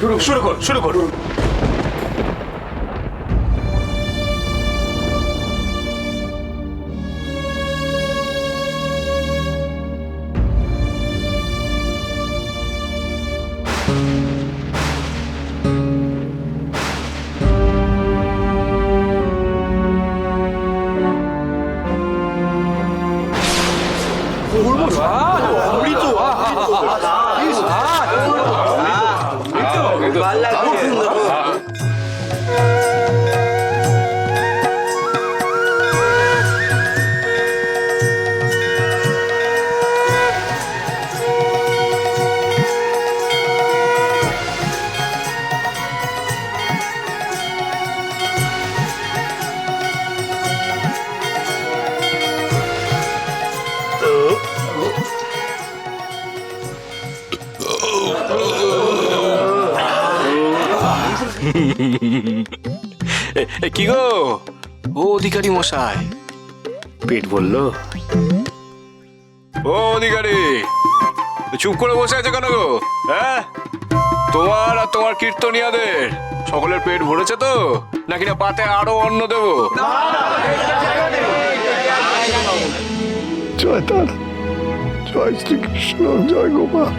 শুরু কর। কি গো ও অধিকারী মশাই, পেট বললো? ও অধিকারী, চুপ করে বসে আছে কেন গো? হ্যাঁ, তোমার আর তোমার কীর্তনিয়াদের সকলের পেট ভরেছে তো, নাকি না পাতে আরো অন্ন দেবো? জয় তারা, জয় শ্রীকৃষ্ণ, জয় গোপাল।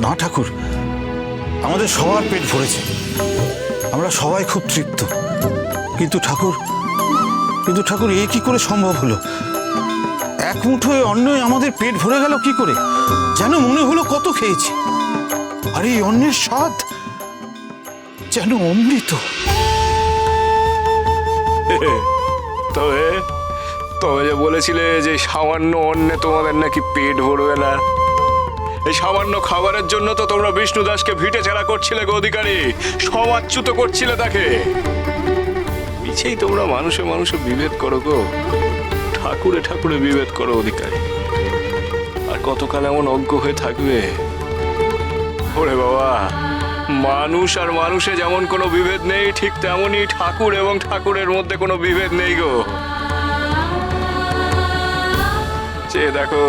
না ঠাকুর, আমাদের সবার পেট ভরেছে, আমরা সবাই খুব তৃপ্ত। কিন্তু ঠাকুর এ কি করে সম্ভব হলো? এক মুঠোয় অন্নই আমাদের পেট ভরে গেল কি করে? যেন মনে হলো কত খেয়েছি, আর এই অন্নের স্বাদ যেন অমৃত। তবে তবে যে বলেছিলে যে সামান্য অন্নে তোমাদের নাকি পেট ভরবে না, এই সামান্য খাবারের জন্য তো তোমরা বিষ্ণু দাসকে ভিটে ছেড়া করছিলে গো অধিকারী, সমাচ্যুত করছিলে তাকে। পিছেই তোমরা মানুষে মানুষে বিভেদ করো গো, ঠাকুরে ঠাকুরে বিভেদ করো অধিকারী। আর কতকাল এমন অজ্ঞ হয়ে থাকবে? ওরে বাবা, মানুষ আর মানুষে যেমন কোনো বিভেদ নেই, ঠিক তেমনই ঠাকুর এবং ঠাকুরের মধ্যে কোনো বিভেদ নেই গো। চেয়ে দেখো,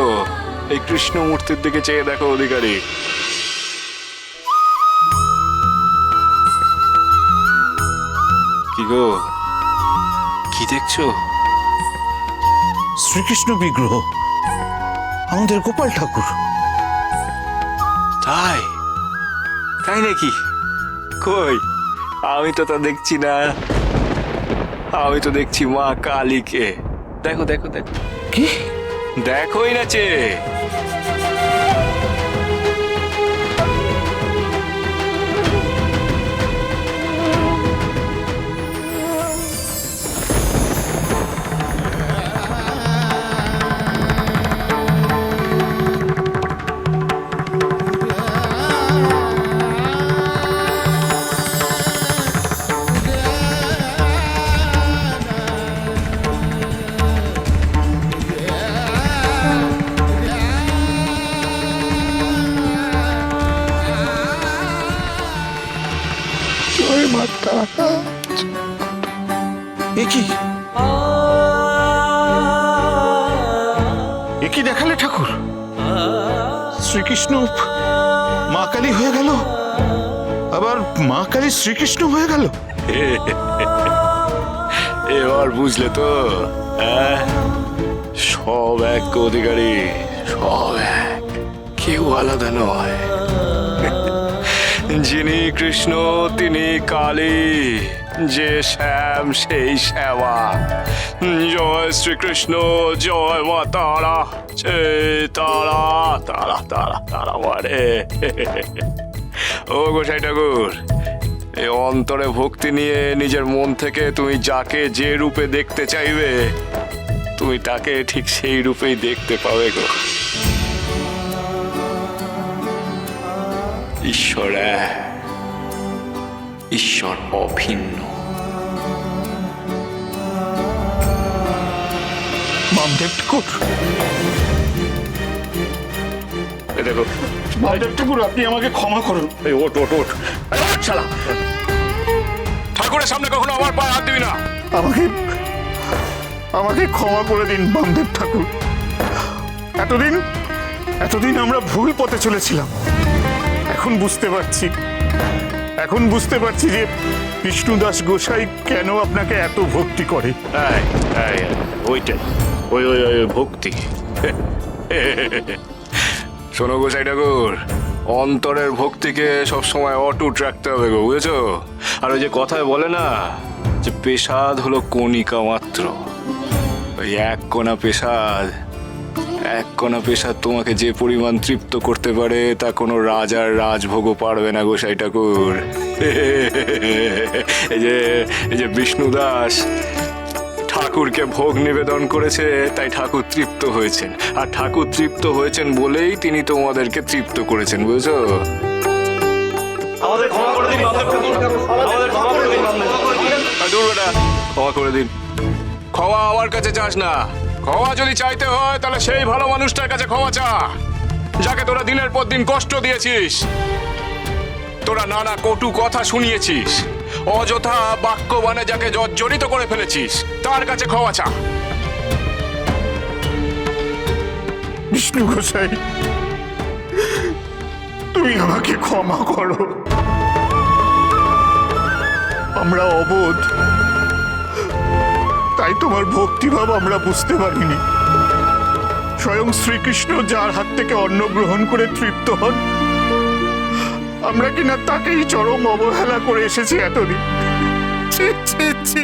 এই কৃষ্ণ মূর্তির দিকে চেয়ে দেখো অধিকারী। কি গো, কি দেখছো? শ্রীকৃষ্ণ বিগ্রহ, আমাদের গোপাল ঠাকুর। তাই তাই নাকি? কই, আমি তো তা দেখছি না। আমি তো দেখছি মা কালীকে। দেখো দেখো দেখো। কি? দেখোই না চে। জয় মাতা। এ কি দেখালে ঠাকুর? শ্রীকৃষ্ণ মা কালী হয়ে গেল, আবার মা কালী শ্রীকৃষ্ণ হয়ে গেল। এবার বুঝলে তো? সব এক অধিকারী, সব এক, কেউ আলাদা নয়। যিনি কৃষ্ণ তিনি কালী, যে শ্যাম সেই শ্যামা। জয় শ্রীকৃষ্ণ, জয় মা তারা, তারা তারা তারা তারা মারে। ও গোসাই ঠাকুর, এই অন্তরে ভক্তি নিয়ে নিজের মন থেকে তুমি যাকে যে রূপে দেখতে চাইবে, তুমি তাকে ঠিক সেই রূপেই দেখতে পাবে গো। ঈশ্বর এক, ঈশ্বর অভিন্ন। বামদেব ঠাকুর, দেখো বামদেব ঠাকুর, আপনি আমাকে ক্ষমা করুন। এই ওট ওট ওট, শালা ঠাকুরের সামনে কখনো আমার পায়ে হাত দিবি না। আমাকে ক্ষমা করে দিন বামদেব ঠাকুর। এতদিন আমরা ভুল পথে চলেছিলাম। এখন বুঝতে পারছি এখন বুঝতে পারছি যে বিষ্ণুদাস গোসাই কেন আপনাকে এত ভক্তি করে। এই, এই, ওইটাই ওই ওই ওই ভক্তি। শোনো গোসাই ঠাকুর, অন্তরের ভক্তিকে সবসময় অটুট রাখতে হবে গো, বুঝেছো? আর ওই যে কথায় বলে না যে পেশাদ হলো কণিকা মাত্র, ওই এক কণা পেশাদ তোমাকে যে পরিমাণ তৃপ্ত করতে পারে তা কোনো রাজার রাজভোগও পারবে না গোসাই ঠাকুর। এই যে বিষ্ণুদাস ঠাকুরকে ভোগ নিবেদন করেছে, তাই ঠাকুর তৃপ্ত হয়েছেন, আর ঠাকুর তৃপ্ত হয়েছেন বলেই তিনি তোমাদেরকে তৃপ্ত করেছেন, বুঝেছো? দূর বেটা, ক্ষমা করে দিন। ক্ষমা আমার কাছে চাস না, ক্ষমা যদি চাইতে হয় তাহলে সেই ভালো মানুষটার কাছে ক্ষমা চা, যাকে তোরা দিনের পর দিন কষ্ট দিয়েছিস, তোরা নানা কটু কথা শুনিয়েছিস, অযথা বাক্যবাণে যাকে জর্জরিত করে ফেলেছিস, তার কাছে ক্ষমা চা। বিষ্ণু গোসাই, তুমি আমাকে ক্ষমা করো। আমরা অবোধ, তাই তোমার ভক্তিভাব আমরা বুঝতে পারিনি। স্বয়ং শ্রীকৃষ্ণ যার হাত থেকে অন্ন গ্রহণ করে তৃপ্ত হন, আমরা কিনা তাকেই চরম অবহেলা করে এসেছি এতদিন। ছি, ছি, ছি।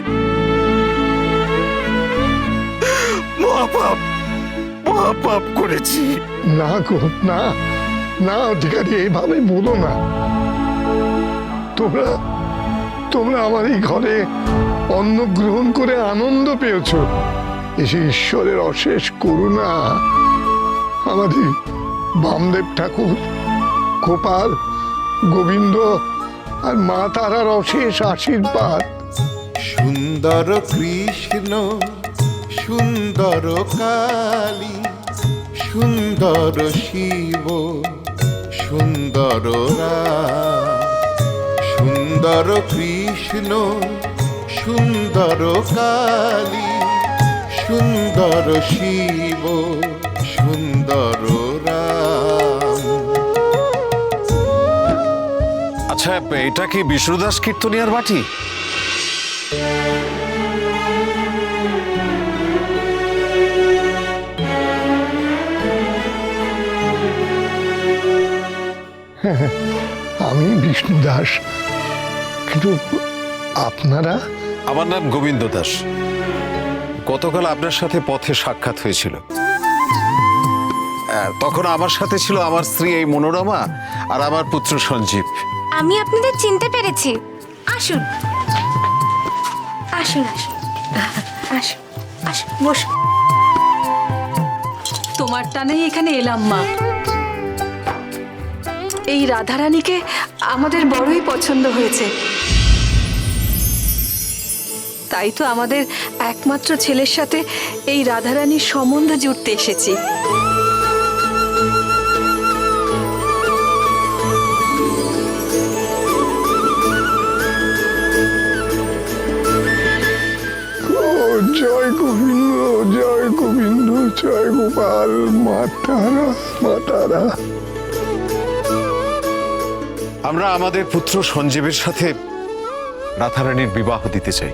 মহাপাপ করেছি। না গো, না না অধিকারী, এইভাবে বলো না। তোমরা আমার এই ঘরে অন্ন গ্রহণ করে আনন্দ পেয়েছো, এসে ঈশ্বরের অশেষ করুণা, আমাদের বামদেব ঠাকুর, গোপাল, গোবিন্দ আর মা তারার অশেষ আশীর্বাদ। সুন্দর কৃষ্ণ, সুন্দর কালী, সুন্দর শিব, সুন্দর রাম। সুন্দর কৃষ্ণ, সুন্দর কালী, সুন্দর শিব, সুন্দর রাম। আচ্ছা, এটা কি বিষ্ণুদাস কীর্তনিয়ার বাটি? আমি বিষ্ণু দাস, কিন্তু আপনারা? আমার নাম গোবিন্দ দাস। গতকাল আপনার সাথে পথে সাক্ষাৎ হয়েছিল। তখন আমার সাথে ছিল আমার স্ত্রী এই মনোরমা আর আমার পুত্র সঞ্জীব। আমি আপনাদের চিনতে পেরেছি। আসুন আসুন আসুন আসুন আসুন, বসুন। তোমার টানেই এখানে এলাম মা। এই রাধারানীকে আমাদের বড়ই পছন্দ হয়েছে, তাই তো আমাদের একমাত্র ছেলের সাথে এই রাধারানীর সম্বন্ধ জুড়তে এসেছি। জয় গোবিন্দ, জয় গোবিন্দ, জয় গোপাল, মা তারা, মা তারা। আমরা আমাদের পুত্র সঞ্জীবের সাথে রাধারানীর বিবাহ দিতে চাই।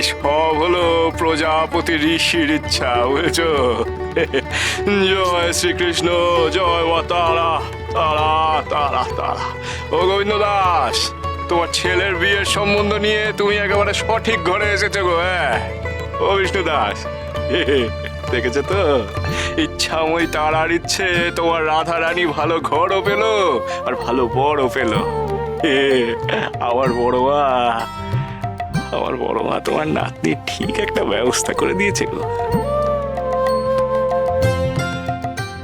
সব হলো প্রজাপতি ঋষির ইচ্ছা, বুঝেছো? জয় শ্রীকৃষ্ণ, জয় মা তারা, তারা তারা তারা। ও গোবিন্দ দাস, তোমার ছেলের বিয়ের সম্বন্ধ নিয়ে তুমি একেবারে সঠিক ঘরে এসেছো গো। হ্যাঁ, ও বিষ্ণু দাস, দেখেছো তো, ইচ্ছাময় তারার ইচ্ছে তোমার রাধা রানী ভালো ঘরও পেলো আর ভালো বরও পেলো। আমার বড় মা তোমার নাতনি ঠিক একটা ব্যবস্থা করে দিয়েছে গো।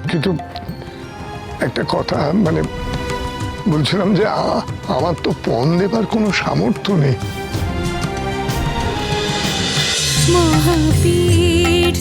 কিন্তু একটা কথা, মানে বলছিলাম যে আমার তো পণ দেবার কোনো সামর্থ্য নেই। মহাপীঠ